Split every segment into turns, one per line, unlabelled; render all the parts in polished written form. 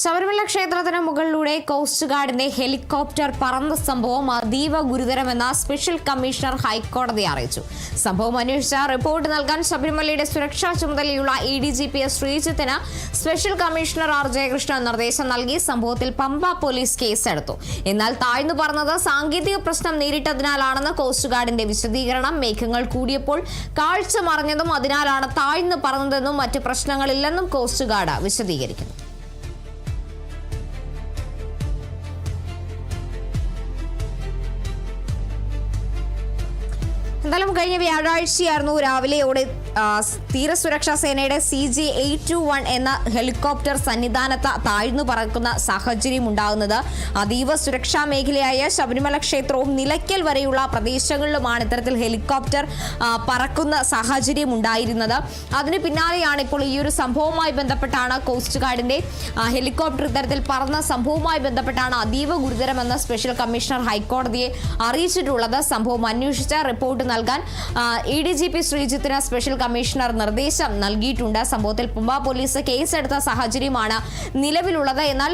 ശബരിമല ക്ഷേത്രത്തിന് മുകളിലൂടെ cost ഗാർഡിന്റെ helicopter പറന്ന സംഭവം അതീവ ഗുരുതരമെന്ന് സ്പെഷ്യൽ കമ്മീഷണർ ഹൈക്കോടതിയെ അറിയിച്ചു. സംഭവം അന്വേഷിച്ച റിപ്പോർട്ട് നൽകാൻ ശബരിമലയുടെ സുരക്ഷാ ചുമതലയുള്ള ADGP ശ്രീജിത്തിന് സ്പെഷ്യൽ കമ്മീഷണർ R ജയകൃഷ്ണൻ നിർദ്ദേശം നൽകി. സംഭവത്തിൽ പമ്പ പോലീസ് കേസെടുത്തു. എന്നാൽ താഴ്ന്നു പറന്നത് സാങ്കേതിക പ്രശ്നം നേരിട്ടതിനാലാണെന്ന് കോസ്റ്റ് ഗാർഡിന്റെ വിശദീകരണം. മേഘങ്ങൾ കൂടിയപ്പോൾ കാഴ്ച മറഞ്ഞതും അതിനാലാണ് താഴ്ന്നു പറന്നതെന്നും മറ്റ് പ്രശ്നങ്ങളില്ലെന്നും കോസ്റ്റ് ഗാർഡ് വിശദീകരിക്കുന്നു. എന്തായാലും കഴിഞ്ഞ വ്യാഴാഴ്ചയായിരുന്നു രാവിലെയോടെ തീരസുരക്ഷാ സേനയുടെ CG-821 എന്ന ഹെലികോപ്റ്റർ സന്നിധാനത്ത് താഴ്ന്നു പറക്കുന്ന സാഹചര്യം ഉണ്ടാകുന്നത്. അതീവ സുരക്ഷാ മേഖലയായ ശബരിമല ക്ഷേത്രവും നിലയ്ക്കൽ വരെയുള്ള പ്രദേശങ്ങളിലുമാണ് ഇത്തരത്തിൽ ഹെലികോപ്റ്റർ പറക്കുന്ന സാഹചര്യം ഉണ്ടായിരുന്നത്. അതിന് പിന്നാലെയാണ് ഇപ്പോൾ ഈ ഒരു സംഭവവുമായി ബന്ധപ്പെട്ടാണ് കോസ്റ്റ് ഗാർഡിന്റെ ഹെലികോപ്റ്റർ ഇത്തരത്തിൽ പറന്ന സംഭവവുമായി ബന്ധപ്പെട്ടാണ് അതീവ ഗുരുതരമെന്ന് സ്പെഷ്യൽ കമ്മീഷണർ ഹൈക്കോടതിയെ അറിയിച്ചിട്ടുള്ളത്. സംഭവം അന്വേഷിച്ച റിപ്പോർട്ട് നൽകാൻ ADGP ശ്രീജിത്തിന് സ്പെഷ്യൽ കമ്മീഷണർ നിർദ്ദേശം നൽകിയിട്ടുണ്ട്. സംഭവത്തിൽ പമ്പ പോലീസ് കേസെടുത്ത സാഹചര്യമാണ് നിലവിലുള്ളത്. എന്നാൽ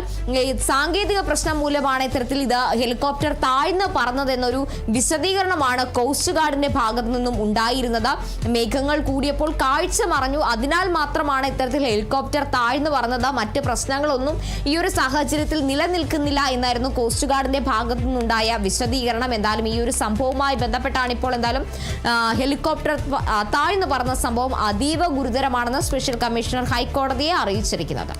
സാങ്കേതിക പ്രശ്നം മൂലമാണ് ഇത്തരത്തിൽ ഹെലികോപ്റ്റർ താഴ്ന്നു പറന്നതെന്നൊരു വിശദീകരണമാണ് കോസ്റ്റ് ഗാർഡിന്റെ ഭാഗത്തു നിന്നും ഉണ്ടായിരുന്നത്. മേഘങ്ങൾ കൂടിയപ്പോൾ കാഴ്ച മറഞ്ഞു, അതിനാൽ മാത്രമാണ് ഇത്തരത്തിൽ ഹെലികോപ്റ്റർ താഴ്ന്നു പറന്നത്. മറ്റ് പ്രശ്നങ്ങളൊന്നും ഈ ഒരു സാഹചര്യത്തിൽ നിലനിൽക്കുന്നില്ല എന്നായിരുന്നു കോസ്റ്റ് ഗാർഡിന്റെ ഭാഗത്തു നിന്നുണ്ടായ വിശദീകരണം. എന്തായാലും ഈ ഒരു സംഭവവുമായി ബന്ധപ്പെട്ടാണ് ഇപ്പോൾ ഹെലികോപ്റ്റർ താഴ്ന്നു പറന്ന സംഭവം അതീവ ഗുരുതരമാണെന്ന് സ്പെഷ്യൽ കമ്മീഷണർ ഹൈക്കോടതിയെ അറിയിച്ചിരിക്കുന്നത്.